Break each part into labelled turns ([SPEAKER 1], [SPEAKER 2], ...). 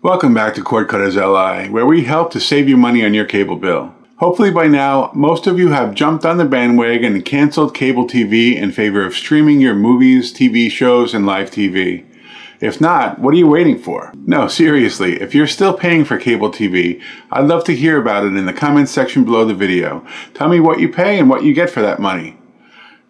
[SPEAKER 1] Welcome back to CordcuttersLI, where we help to save you money on your cable bill. Hopefully by now, most of you have jumped on the bandwagon and canceled cable TV in favor of streaming your movies, TV shows, and live TV. If not, what are you waiting for? No, seriously, if you're still paying for cable TV, I'd love to hear about it in the comments section below the video. Tell me what you pay and what you get for that money.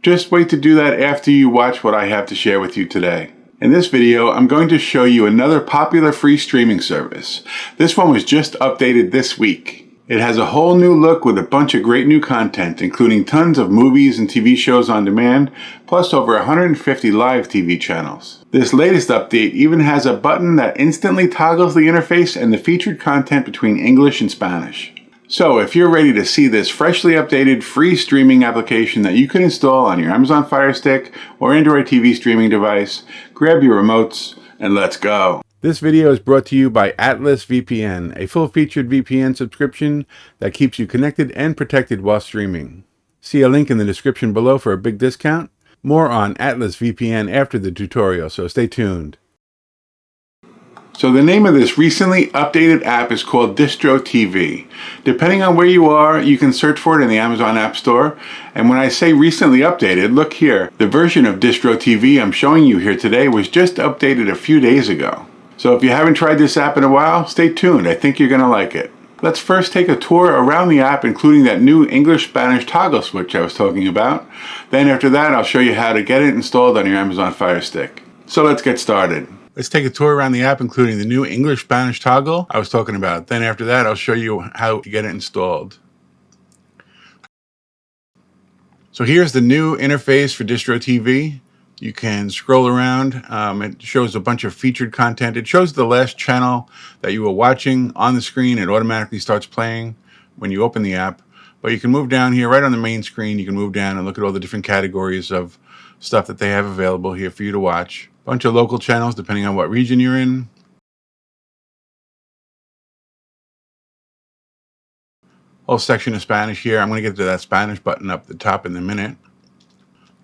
[SPEAKER 1] Just wait to do that after you watch what I have to share with you today. In this video, I'm going to show you another popular free streaming service. This one was just updated this week. It has a whole new look with a bunch of great new content, including tons of movies and TV shows on demand, plus over 150 live TV channels. This latest update even has a button that instantly toggles the interface and the featured content between English and Spanish. So if you're ready to see this freshly updated free streaming application that you can install on your Amazon Firestick or Android TV streaming device, grab your remotes and let's go. This video is brought to you by Atlas VPN, a full-featured VPN subscription that keeps you connected and protected while streaming. See a link in the description below for a big discount. More on Atlas VPN after the tutorial, so stay tuned. So the name of this recently updated app is called Distro TV. Depending on where you are, you can search for it in the Amazon App Store. And when I say recently updated, look here. The version of Distro TV I'm showing you here today was just updated a few days ago. So if you haven't tried this app in a while, stay tuned. I think you're going to like it. Let's first take a tour around the app, including that new English-Spanish toggle switch I was talking about. Then after that, I'll show you how to get it installed on your Amazon Fire Stick. So let's get started. Let's take a tour around the app, including the new English-Spanish toggle I was talking about. Then after that, I'll show you how to get it installed. So here's the new interface for Distro TV. You can scroll around. It shows a bunch of featured content. It shows the last channel that you were watching on the screen. It automatically starts playing when you open the app. But you can move down here right on the main screen. You can move down and look at all the different categories of stuff that they have available here for you to watch. Bunch of local channels depending on what region you're in. Whole section of Spanish here. I'm going to get to that Spanish button up the top in a minute.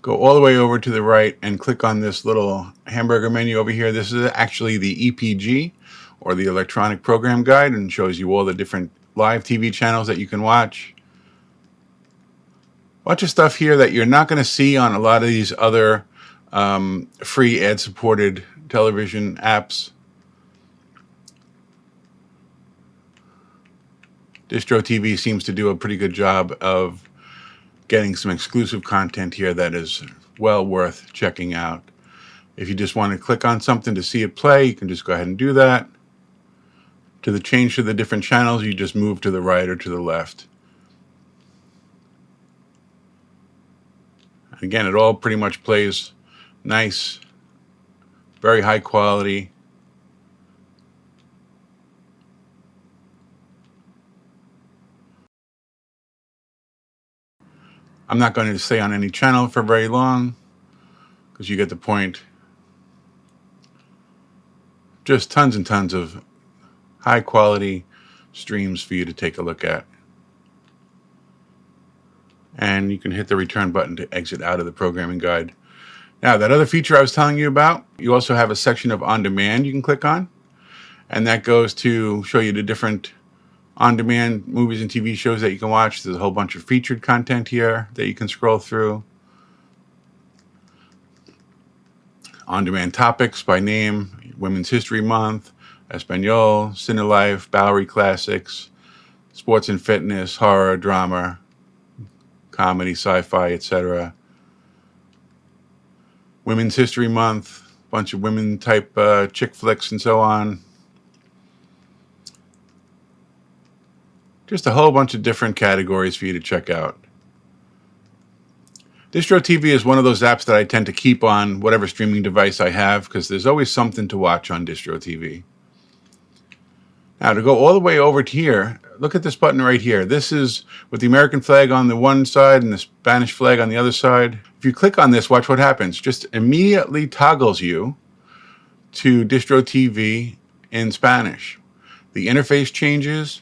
[SPEAKER 1] Go all the way over to the right and click on this little hamburger menu over here. This is actually the EPG, or the Electronic Program Guide, and shows you all the different live TV channels that you can watch. Bunch of stuff here that you're not going to see on a lot of these other free ad-supported television apps. Distro TV seems to do a pretty good job of getting some exclusive content here that is well worth checking out. If you just want to click on something to see it play, you can just go ahead and do that. To the change to the different channels, you just move to the right or to the left. Again, it all pretty much plays nice, very high quality. I'm not going to stay on any channel for very long because you get the point. Just tons and tons of high quality streams for you to take a look at. And you can hit the return button to exit out of the programming guide. Now, that other feature I was telling you about, you also have a section of on demand you can click on. And that goes to show you the different on-demand movies and TV shows that you can watch. There's a whole bunch of featured content here that you can scroll through. On-demand topics by name: Women's History Month, Espanol, Cinelife, Bowery Classics, sports and fitness, horror, drama, comedy, sci-fi, etc. Women's History Month, bunch of women type chick flicks and so on. Just a whole bunch of different categories for you to check out. Distro TV is one of those apps that I tend to keep on whatever streaming device I have because there's always something to watch on Distro TV. Now, to go all the way over to here, look at this button right here. This is with the American flag on the one side and the Spanish flag on the other side. If you click on this, watch what happens. Just immediately toggles you to Distro TV in Spanish. The interface changes.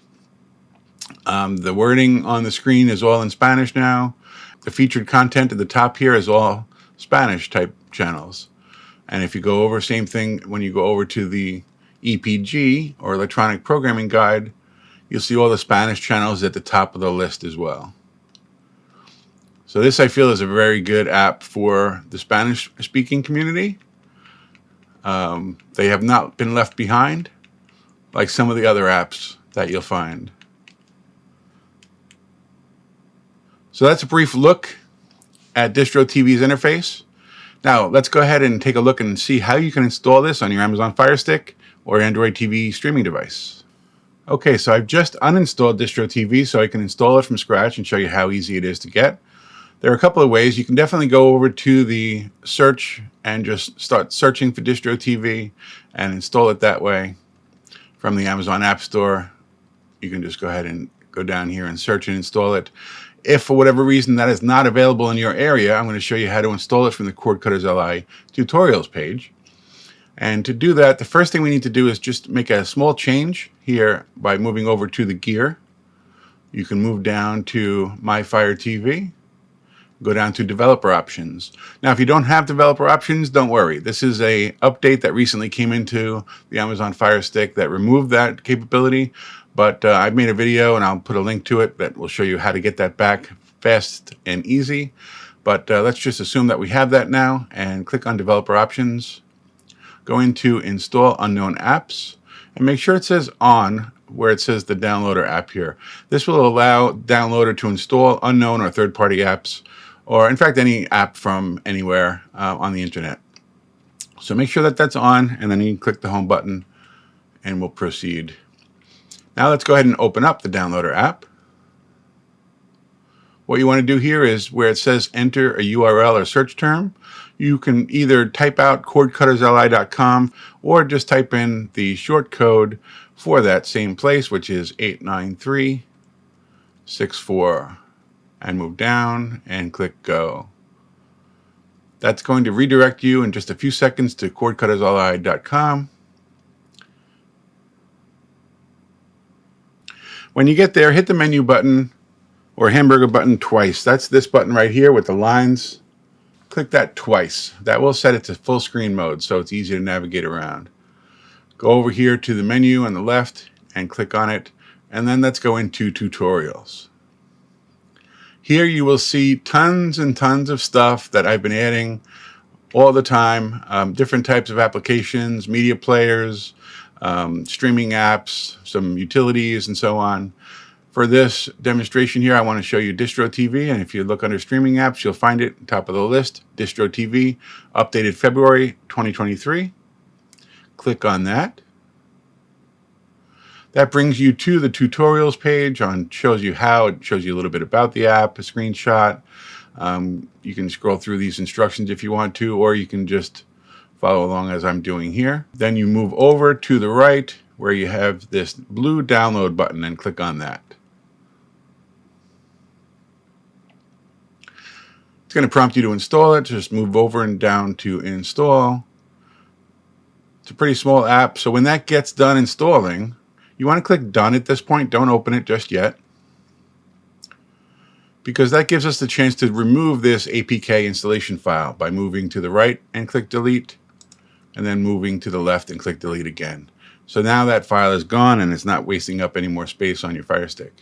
[SPEAKER 1] The wording on the screen is all in Spanish now. The featured content at the top here is all Spanish type channels. And if you go over, same thing when you go over to the EPG, or Electronic Programming Guide, you'll see all the Spanish channels at the top of the list as well. So this, I feel, is a very good app for the Spanish-speaking community. They have not been left behind like some of the other apps that you'll find. So that's a brief look at DistroTV's interface. Now let's go ahead and take a look and see how you can install this on your Amazon Firestick or Android TV streaming device. Okay, so I've just uninstalled DistroTV so I can install it from scratch and show you how easy it is to get. There are a couple of ways. You can definitely go over to the search and just start searching for DistroTV and install it that way from the Amazon App Store. You can just go ahead and go down here and search and install it. If for whatever reason that is not available in your area, I'm going to show you how to install it from the CordcuttersLI tutorials page. And to do that, the first thing we need to do is just make a small change here by moving over to the gear. You can move down to My Fire TV, go down to developer options. Now, if you don't have developer options, don't worry. This is a update that recently came into the Amazon Fire Stick that removed that capability. But I've made a video and I'll put a link to it that will show you how to get that back fast and easy. But let's just assume that we have that now and click on developer options. Go into install unknown apps and make sure it says on where it says the downloader app here. This will allow downloader to install unknown or third-party apps, or in fact any app from anywhere on the internet. So make sure that that's on, and then you can click the home button and we'll proceed. Now let's go ahead and open up the downloader app. What you want to do here is where it says enter a URL or search term, you can either type out CordcuttersLI.com or just type in the short code for that same place, which is 89364, and move down and click go. That's going to redirect you in just a few seconds to CordcuttersLI.com. When you get there, hit the menu button or hamburger button twice. That's this button right here with the lines. Click that twice. That will set it to full screen mode so it's easy to navigate around. Go over here to the menu on the left and click on it, and then let's go into tutorials. Here you will see tons and tons of stuff that I've been adding all the time, different types of applications, media players, streaming apps, some utilities, and so on. For this demonstration here, I want to show you DistroTV, and if you look under streaming apps, you'll find it top of the list, DistroTV, updated February 2023. Click on that. That brings you to the tutorials page shows you how, it shows you a little bit about the app, a screenshot. You can scroll through these instructions if you want to, or you can just follow along as I'm doing here. Then you move over to the right where you have this blue download button and click on that. It's going to prompt you to install it. Just move over and down to install. It's a pretty small app, so when that gets done installing, you want to click done at this point. Don't open it just yet, because that gives us the chance to remove this APK installation file by moving to the right and click delete, and then moving to the left and click delete again. So now that file is gone and it's not wasting up any more space on your Fire Stick.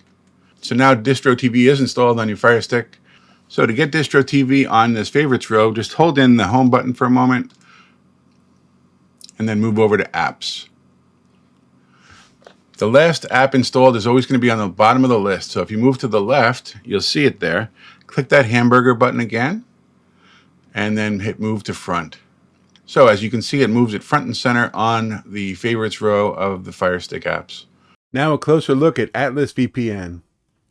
[SPEAKER 1] So now DistroTV is installed on your Fire Stick. So to get DistroTV on this favorites row, just hold in the home button for a moment and then move over to apps. The last app installed is always going to be on the bottom of the list. So if you move to the left, you'll see it there. Click that hamburger button again and then hit move to front. So as you can see, it moves it front and center on the favorites row of the Fire Stick apps. Now a closer look at Atlas VPN.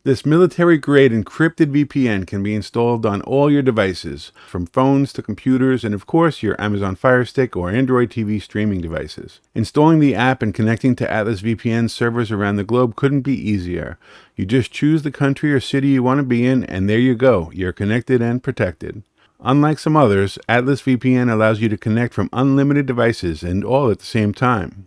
[SPEAKER 1] This military-grade encrypted VPN can be installed on all your devices, from phones to computers and of course your Amazon Fire Stick or Android TV streaming devices. Installing the app and connecting to Atlas VPN servers around the globe couldn't be easier. You just choose the country or city you want to be in and there you go, you're connected and protected. Unlike some others, Atlas VPN allows you to connect from unlimited devices and all at the same time.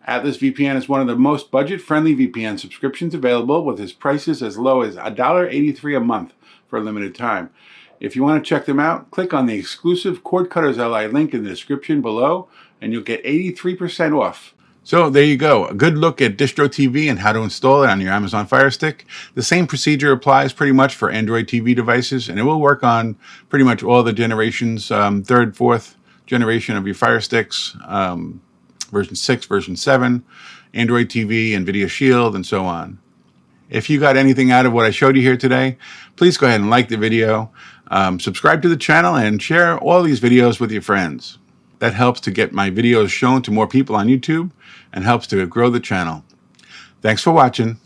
[SPEAKER 1] Atlas VPN is one of the most budget-friendly VPN subscriptions available, with its prices as low as $1.83 a month for a limited time. If you want to check them out, click on the exclusive CordcuttersLI link in the description below and you'll get 83% off. So there you go. A good look at Distro TV and how to install it on your Amazon Firestick. The same procedure applies pretty much for Android TV devices, and it will work on pretty much all the generations, third, fourth generation of your Firesticks, version 6, version 7, Android TV, and Video Shield, and so on. If you got anything out of what I showed you here today, please go ahead and like the video, subscribe to the channel, and share all these videos with your friends. That helps to get my videos shown to more people on YouTube and helps to grow the channel. Thanks for watching.